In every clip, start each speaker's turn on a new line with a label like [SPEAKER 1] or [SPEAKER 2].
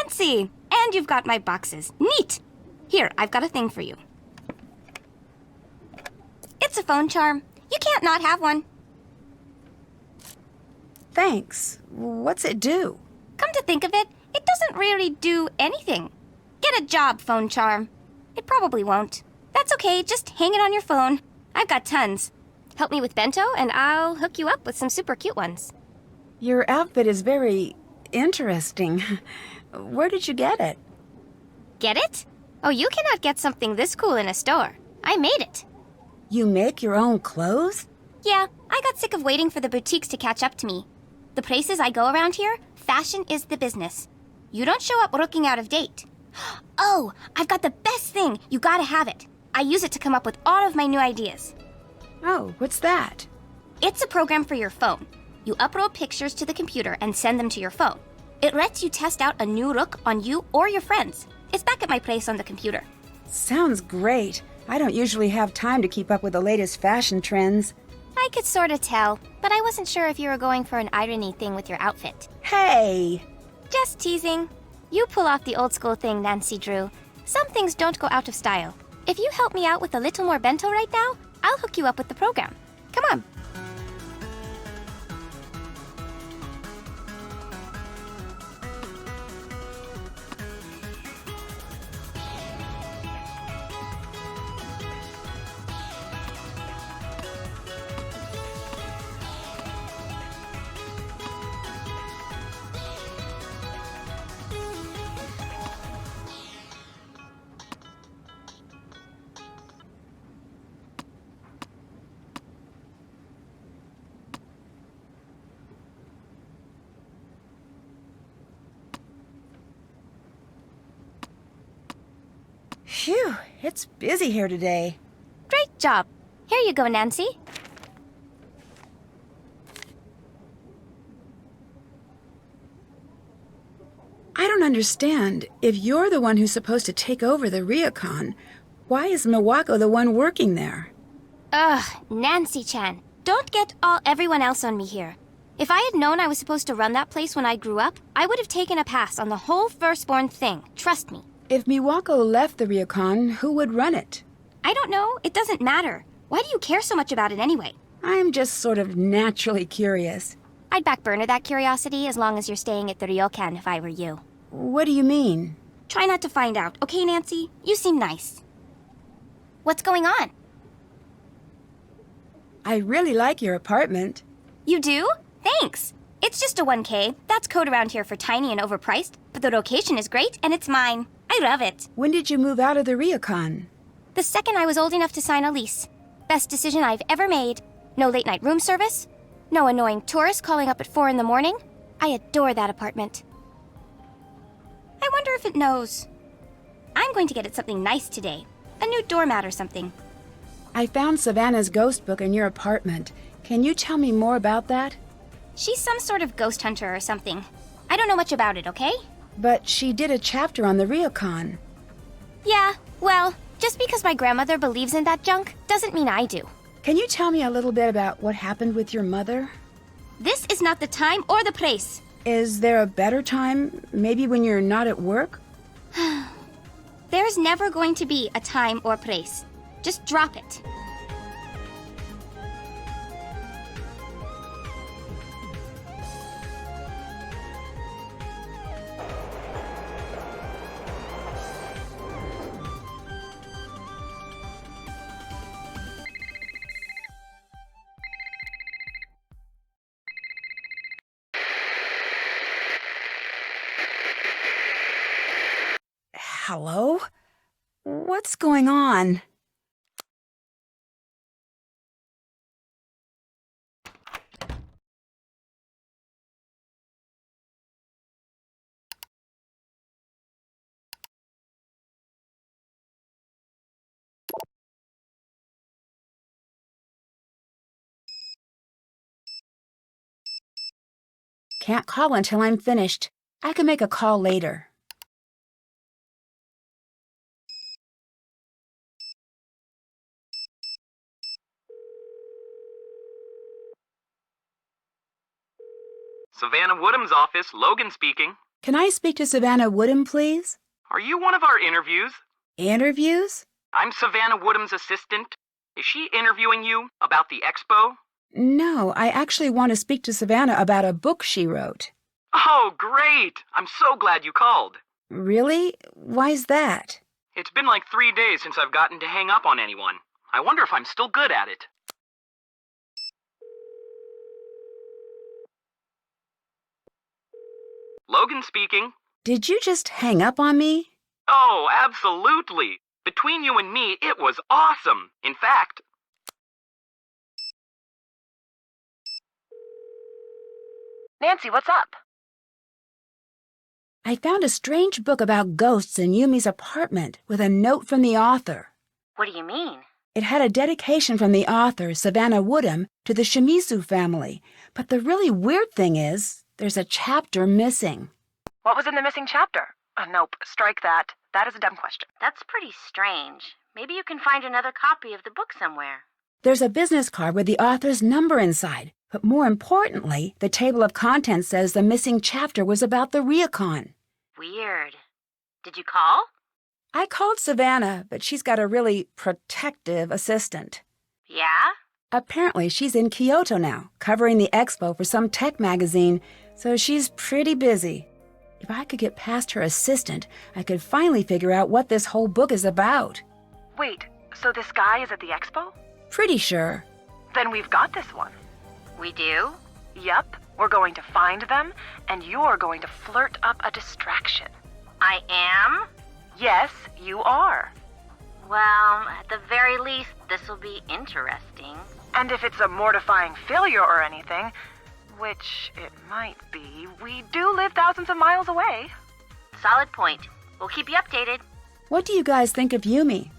[SPEAKER 1] Fancy! And you've got my boxes. Neat! Here, I've got a thing for you. It's a phone charm. You can't not have one.
[SPEAKER 2] Thanks. What's it do?
[SPEAKER 1] Come to think of it, it doesn't really do anything. Get a job, phone charm. It probably won't. That's okay, just hang it on your phone. I've got tons. Help me with bento, and I'll hook you up with some super cute ones.
[SPEAKER 2] Your outfit is very interesting. Where did you get it?
[SPEAKER 1] Get it? Oh, you cannot get something this cool in a store. I made it.
[SPEAKER 2] You make your own clothes?
[SPEAKER 1] Yeah, I got sick of waiting for the boutiques to catch up to me. The places I go around here, fashion is the business. You don't show up looking out of date. Oh, I've got the best thing. You gotta have it. I use it to come up with all of my new ideas.
[SPEAKER 2] Oh, what's that?
[SPEAKER 1] It's a program for your phone. You upload pictures to the computer and send them to your phone. It lets you test out a new look on you or your friends. It's back at my place on the computer.
[SPEAKER 2] Sounds great. I don't usually have time to keep up with the latest fashion trends.
[SPEAKER 1] I could sort of tell, but I wasn't sure if you were going for an irony thing with your outfit.
[SPEAKER 2] Hey!
[SPEAKER 1] Just teasing. You pull off the old school thing, Nancy Drew. Some things don't go out of style. If you help me out with a little more bento right now, I'll hook you up with the program. Come on.
[SPEAKER 2] Phew, it's busy here today.
[SPEAKER 1] Great job. Here you go, Nancy.
[SPEAKER 2] I don't understand. If you're the one who's supposed to take over the Ryokan, why is Miwako the one working there?
[SPEAKER 1] Ugh, Nancy-chan. Don't get all everyone else on me here. If I had known I was supposed to run that place when I grew up, I would have taken a pass on the whole firstborn thing. Trust me.
[SPEAKER 2] If Miwako left the Ryokan, who would run it?
[SPEAKER 1] I don't know. It doesn't matter. Why do you care so much about it anyway?
[SPEAKER 2] I'm just sort of naturally curious.
[SPEAKER 1] I'd back burner that curiosity as long as you're staying at the Ryokan if I were you.
[SPEAKER 2] What do you mean?
[SPEAKER 1] Try not to find out, okay, Nancy? You seem nice. What's going on?
[SPEAKER 2] I really like your apartment.
[SPEAKER 1] You do? Thanks. It's just a 1K. That's code around here for tiny and overpriced, but the location is great and it's mine. I love it.
[SPEAKER 2] When did you move out of the Ryokan?
[SPEAKER 1] The second I was old enough to sign a lease. Best decision I've ever made. No late night room service. No annoying tourists calling up at 4 in the morning. I adore that apartment. I wonder if it knows. I'm going to get it something nice today. A new doormat or something.
[SPEAKER 2] I found Savannah's ghost book in your apartment. Can you tell me more about that?
[SPEAKER 1] She's some sort of ghost hunter or something. I don't know much about it, okay?
[SPEAKER 2] But she did a chapter on the Ryokan.
[SPEAKER 1] Yeah, well, just because my grandmother believes in that junk doesn't mean I do.
[SPEAKER 2] Can you tell me a little bit about what happened with your mother?
[SPEAKER 1] This is not the time or the place.
[SPEAKER 2] Is there a better time? Maybe when you're not at work?
[SPEAKER 1] There's never going to be a time or place. Just drop it.
[SPEAKER 2] Hello? What's going on? Can't call until I'm finished. I can make a call later.
[SPEAKER 3] Savannah Woodham's office, Logan speaking.
[SPEAKER 2] Can I speak to Savannah Woodham, please?
[SPEAKER 3] Are you one of our interviews?
[SPEAKER 2] Interviews?
[SPEAKER 3] I'm Savannah Woodham's assistant. Is she interviewing you about the expo?
[SPEAKER 2] No, I actually want to speak to Savannah about a book she wrote.
[SPEAKER 3] Oh, great! I'm so glad you called.
[SPEAKER 2] Really? Why's that?
[SPEAKER 3] It's been like 3 days since I've gotten to hang up on anyone. I wonder if I'm still good at it. Logan speaking.
[SPEAKER 2] Did you just hang up on me?
[SPEAKER 3] Oh, absolutely. Between you and me, it was awesome. In fact...
[SPEAKER 4] Nancy, what's up?
[SPEAKER 2] I found a strange book about ghosts in Yumi's apartment with a note from the author.
[SPEAKER 4] What do you mean?
[SPEAKER 2] It had a dedication from the author, Savannah Woodham, to the Shimizu family. But the really weird thing is, there's a chapter missing.
[SPEAKER 4] What was in the missing chapter? Nope, strike that. That is a dumb question.
[SPEAKER 5] That's pretty strange. Maybe you can find another copy of the book somewhere.
[SPEAKER 2] There's a business card with the author's number inside. But more importantly, the table of contents says the missing chapter was about the Ryokan.
[SPEAKER 5] Weird. Did you call?
[SPEAKER 2] I called Savannah, but she's got a really protective assistant.
[SPEAKER 5] Yeah?
[SPEAKER 2] Apparently, she's in Kyoto now, covering the expo for some tech magazine, so she's pretty busy. If I could get past her assistant, I could finally figure out what this whole book is about.
[SPEAKER 4] Wait, so this guy is at the expo?
[SPEAKER 2] Pretty sure.
[SPEAKER 4] Then we've got this one.
[SPEAKER 5] We do?
[SPEAKER 4] Yep, we're going to find them, and you're going to flirt up a distraction.
[SPEAKER 5] I am?
[SPEAKER 4] Yes, you are.
[SPEAKER 5] Well, at the very least, this'll be interesting.
[SPEAKER 4] And if it's a mortifying failure or anything, which it might be, we do live thousands of miles away.
[SPEAKER 5] Solid point. We'll keep you updated.
[SPEAKER 2] What do you guys think of Yumi?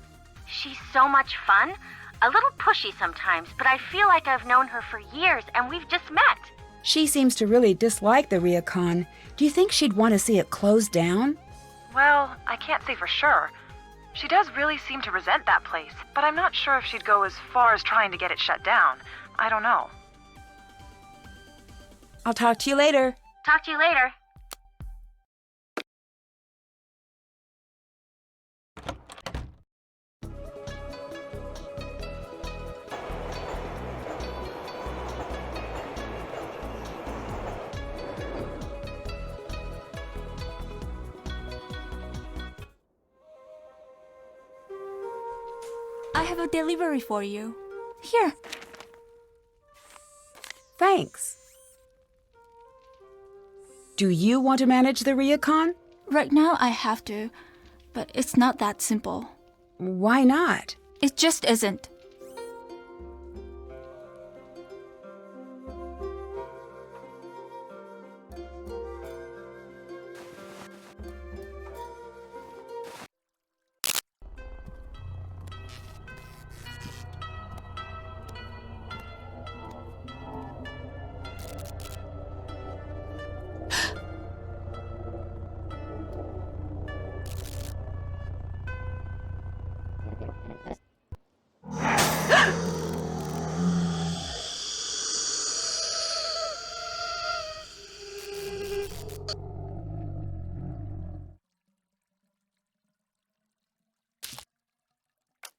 [SPEAKER 5] She's so much fun. A little pushy sometimes, but I feel like I've known her for years and we've just met.
[SPEAKER 2] She seems to really dislike the Ryokan. Do you think she'd want to see it closed down?
[SPEAKER 4] Well, I can't say for sure. She does really seem to resent that place, but I'm not sure if she'd go as far as trying to get it shut down. I don't know.
[SPEAKER 2] I'll talk to you later.
[SPEAKER 5] Talk to you later.
[SPEAKER 6] I have a delivery for you. Here.
[SPEAKER 2] Thanks. Do you want to manage the Ryokan?
[SPEAKER 6] Right now I have to, but it's not that simple.
[SPEAKER 2] Why not?
[SPEAKER 6] It just isn't.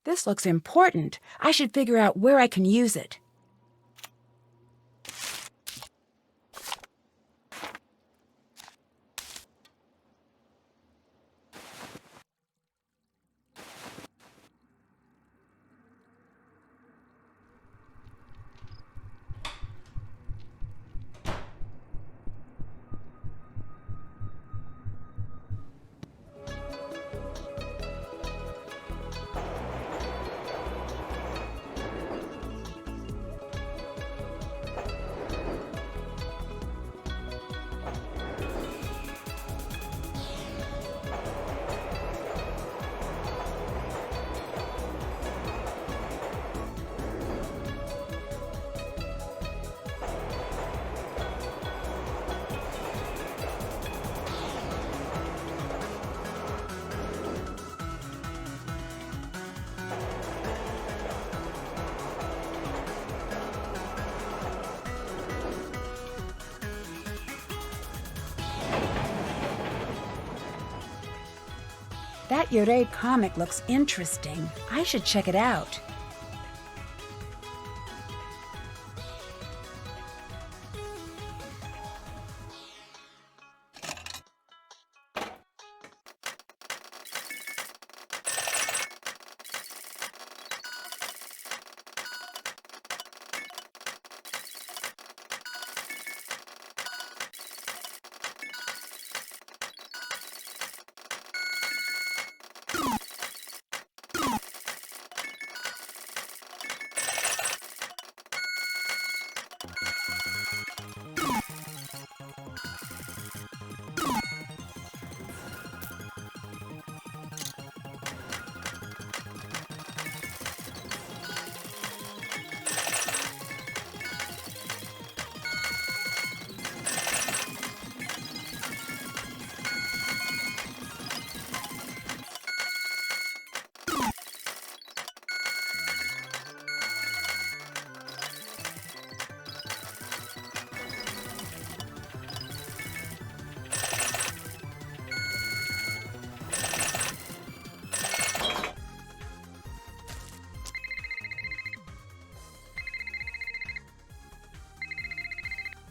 [SPEAKER 2] This looks important. I should figure out where I can use it. That Yurei comic looks interesting. I should check it out.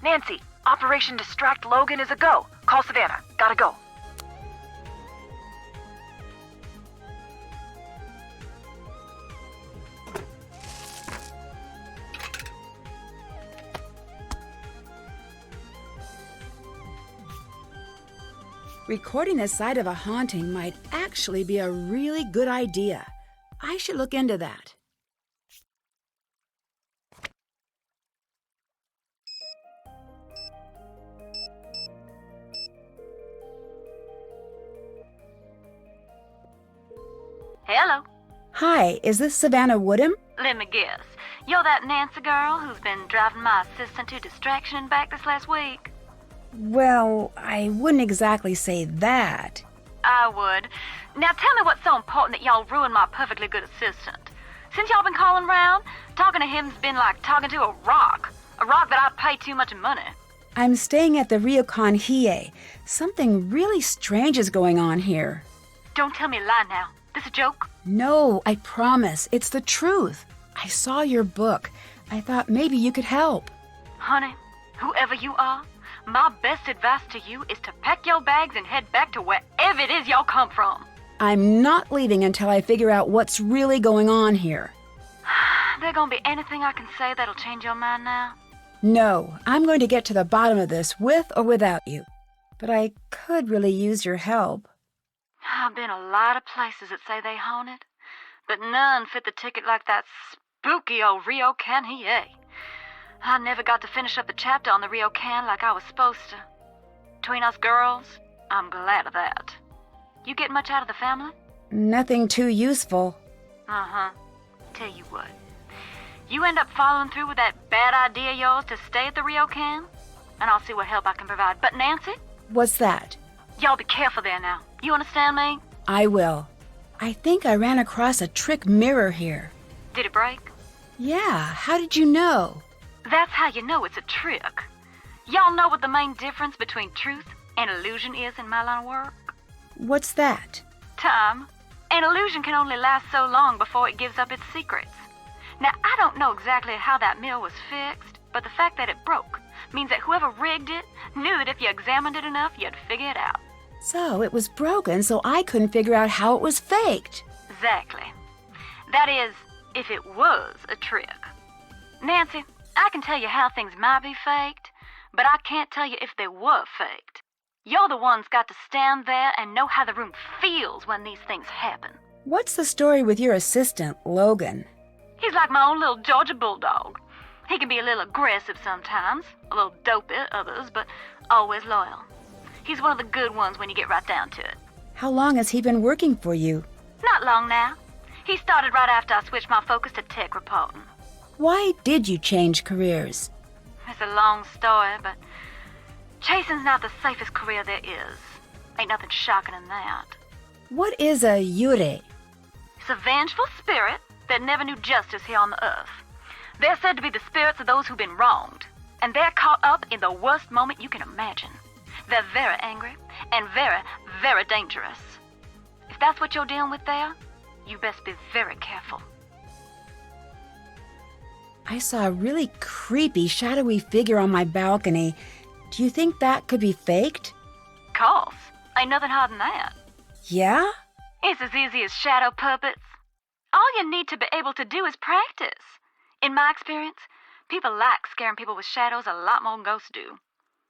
[SPEAKER 4] Nancy, Operation Distract Logan is a go. Call Savannah. Gotta go.
[SPEAKER 2] Recording the site of a haunting might actually be a really good idea. I should look into that.
[SPEAKER 7] Hello.
[SPEAKER 2] Hi, is this Savannah Woodham?
[SPEAKER 7] Let me guess. You're that Nancy girl who's been driving my assistant to distraction and back this last week?
[SPEAKER 2] Well, I wouldn't exactly say that.
[SPEAKER 7] I would. Now tell me what's so important that y'all ruined my perfectly good assistant. Since y'all been calling round, talking to him's been like talking to a rock. A rock that I pay too much money.
[SPEAKER 2] I'm staying at the Ryokan Hiei. Something really strange is going on here.
[SPEAKER 7] Don't tell me a lie now. This a joke?
[SPEAKER 2] No, I promise. It's the truth. I saw your book. I thought maybe you could help.
[SPEAKER 7] Honey, whoever you are, my best advice to you is to pack your bags and head back to wherever it is y'all come from.
[SPEAKER 2] I'm not leaving until I figure out what's really going on here.
[SPEAKER 7] There gonna be anything I can say that'll change your mind now?
[SPEAKER 2] No, I'm going to get to the bottom of this with or without you. But I could really use your help.
[SPEAKER 7] I've been a lot of places that say they haunted, but none fit the ticket like that spooky old Ryokan Hiei. I never got to finish up the chapter on the Ryokan like I was supposed to. Between us girls, I'm glad of that. You get much out of the family?
[SPEAKER 2] Nothing too useful.
[SPEAKER 7] Uh-huh. Tell you what. You end up following through with that bad idea of yours to stay at the Ryokan, and I'll see what help I can provide. But Nancy?
[SPEAKER 2] What's that?
[SPEAKER 7] Y'all be careful there now. You understand me?
[SPEAKER 2] I will. I think I ran across a trick mirror here.
[SPEAKER 7] Did it break?
[SPEAKER 2] Yeah, how did you know?
[SPEAKER 7] That's how you know it's a trick. Y'all know what the main difference between truth and illusion is in my line of work?
[SPEAKER 2] What's that?
[SPEAKER 7] Time. An illusion can only last so long before it gives up its secrets. Now, I don't know exactly how that mirror was fixed, but the fact that it broke means that whoever rigged it knew that if you examined it enough, you'd figure it out.
[SPEAKER 2] So it was broken, so I couldn't figure out how it was faked.
[SPEAKER 7] Exactly. That is, if it was a trick. Nancy, I can tell you how things might be faked, but I can't tell you if they were faked. You're the ones got to stand there and know how the room feels when these things happen.
[SPEAKER 2] What's the story with your assistant, Logan?
[SPEAKER 7] He's like my own little Georgia Bulldog. He can be a little aggressive sometimes, a little dopey at others, but always loyal. He's one of the good ones when you get right down to it.
[SPEAKER 2] How long has he been working for you?
[SPEAKER 7] Not long now. He started right after I switched my focus to tech reporting.
[SPEAKER 2] Why did you change careers?
[SPEAKER 7] It's a long story, but chasing's not the safest career there is. Ain't nothing shocking in that.
[SPEAKER 2] What is a yurei?
[SPEAKER 7] It's a vengeful spirit that never knew justice here on the earth. They're said to be the spirits of those who've been wronged, and they're caught up in the worst moment you can imagine. They're very angry and very, very dangerous. If that's what you're dealing with there, you best be very careful.
[SPEAKER 2] I saw a really creepy, shadowy figure on my balcony. Do you think that could be faked?
[SPEAKER 7] Course. Ain't nothing hard than that.
[SPEAKER 2] Yeah?
[SPEAKER 7] It's as easy as shadow puppets. All you need to be able to do is practice. In my experience, people like scaring people with shadows a lot more than ghosts do.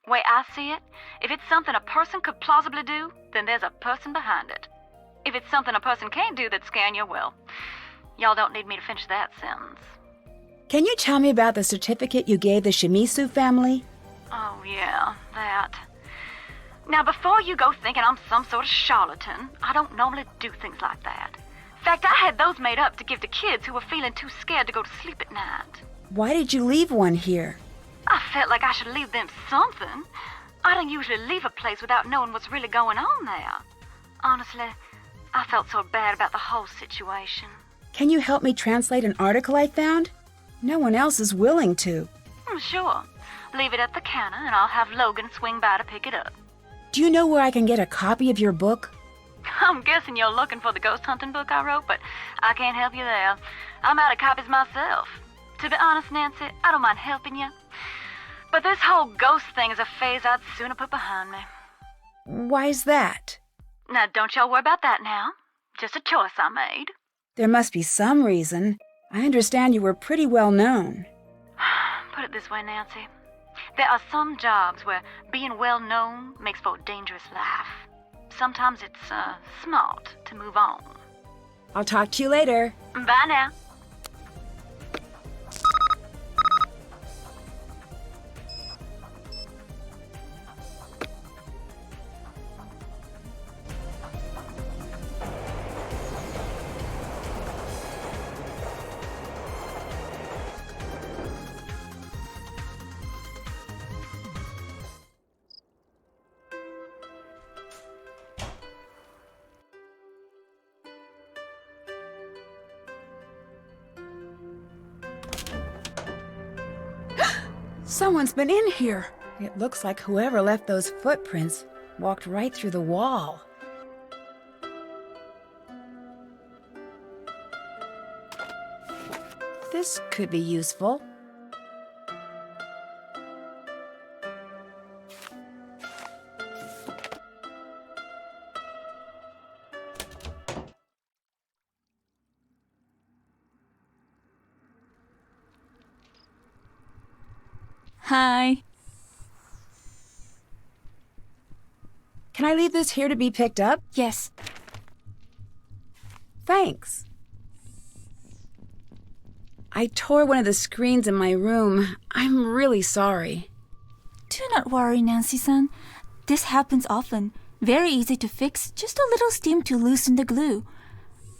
[SPEAKER 7] Way I see it, if it's something a person could plausibly do, then there's a person behind it. If it's something a person can't do that's scaring you, well, y'all don't need me to finish that sentence.
[SPEAKER 2] Can you tell me about the certificate you gave the Shimizu family?
[SPEAKER 7] Oh, yeah, that. Now, before you go thinking I'm some sort of charlatan, I don't normally do things like that. In fact, I had those made up to give to kids who were feeling too scared to go to sleep at night.
[SPEAKER 2] Why did you leave one here?
[SPEAKER 7] I felt like I should leave them something. I don't usually leave a place without knowing what's really going on there. Honestly, I felt so bad about the whole situation.
[SPEAKER 2] Can you help me translate an article I found? No one else is willing to.
[SPEAKER 7] Sure. Leave it at the counter and I'll have Logan swing by to pick it up.
[SPEAKER 2] Do you know where I can get a copy of your book?
[SPEAKER 7] I'm guessing you're looking for the ghost hunting book I wrote, but I can't help you there. I'm out of copies myself. To be honest, Nancy, I don't mind helping you. But this whole ghost thing is a phase I'd sooner put behind me.
[SPEAKER 2] Why's that?
[SPEAKER 7] Now, don't y'all worry about that now. Just a choice I made.
[SPEAKER 2] There must be some reason. I understand you were pretty well known.
[SPEAKER 7] Put it this way, Nancy. There are some jobs where being well known makes for a dangerous life. Sometimes it's smart to move on.
[SPEAKER 2] I'll talk to you later.
[SPEAKER 7] Bye now.
[SPEAKER 2] Someone's been in here. It looks like whoever left those footprints walked right through the wall. This could be useful.
[SPEAKER 6] Hi.
[SPEAKER 2] Can I leave this here to be picked up?
[SPEAKER 6] Yes.
[SPEAKER 2] Thanks. I tore one of the screens in my room. I'm really sorry.
[SPEAKER 6] Do not worry, Nancy-san. This happens often. Very easy to fix. Just a little steam to loosen the glue.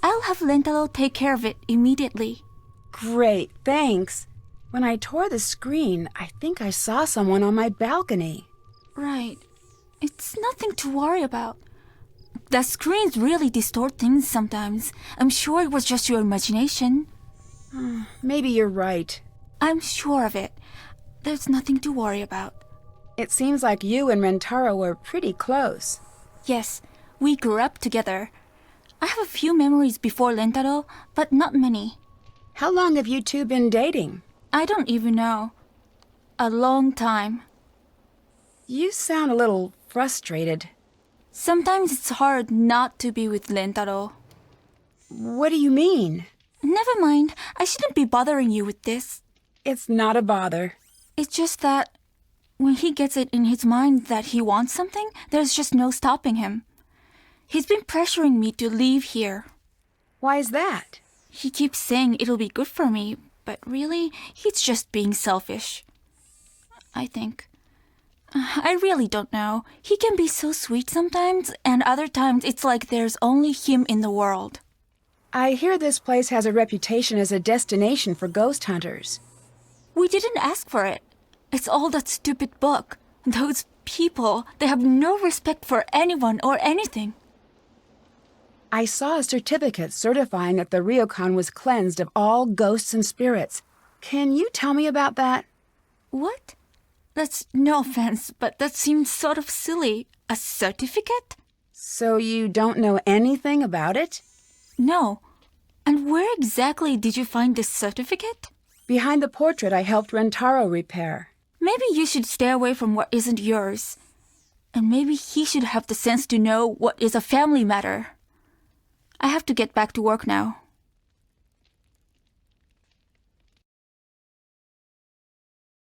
[SPEAKER 6] I'll have Lentalo take care of it immediately.
[SPEAKER 2] Great, thanks. When I tore the screen, I think I saw someone on my balcony.
[SPEAKER 6] Right. It's nothing to worry about. The screens really distort things sometimes. I'm sure it was just your imagination.
[SPEAKER 2] Maybe you're right.
[SPEAKER 6] I'm sure of it. There's nothing to worry about.
[SPEAKER 2] It seems like you and Rentaro were pretty close.
[SPEAKER 6] Yes, we grew up together. I have a few memories before Lentaro, but not many.
[SPEAKER 2] How long have you two been dating?
[SPEAKER 6] I don't even know. A long time.
[SPEAKER 2] You sound a little frustrated.
[SPEAKER 6] Sometimes it's hard not to be with Lentaro.
[SPEAKER 2] What do you mean?
[SPEAKER 6] Never mind. I shouldn't be bothering you with this.
[SPEAKER 2] It's not a bother.
[SPEAKER 6] It's just that when he gets it in his mind that he wants something, there's just no stopping him. He's been pressuring me to leave here.
[SPEAKER 2] Why is that?
[SPEAKER 6] He keeps saying it'll be good for me, but really, he's just being selfish. I think. I really don't know. He can be so sweet sometimes, and other times it's like there's only him in the world.
[SPEAKER 2] I hear this place has a reputation as a destination for ghost hunters.
[SPEAKER 6] We didn't ask for it. It's all that stupid book. Those people, they have no respect for anyone or anything.
[SPEAKER 2] I saw a certificate certifying that the ryokan was cleansed of all ghosts and spirits. Can you tell me about that?
[SPEAKER 6] What? That's no offense, but that seems sort of silly. A certificate?
[SPEAKER 2] So you don't know anything about it?
[SPEAKER 6] No. And where exactly did you find this certificate?
[SPEAKER 2] Behind the portrait I helped Rentaro repair.
[SPEAKER 6] Maybe you should stay away from what isn't yours. And maybe he should have the sense to know what is a family matter. I have to get back to work now.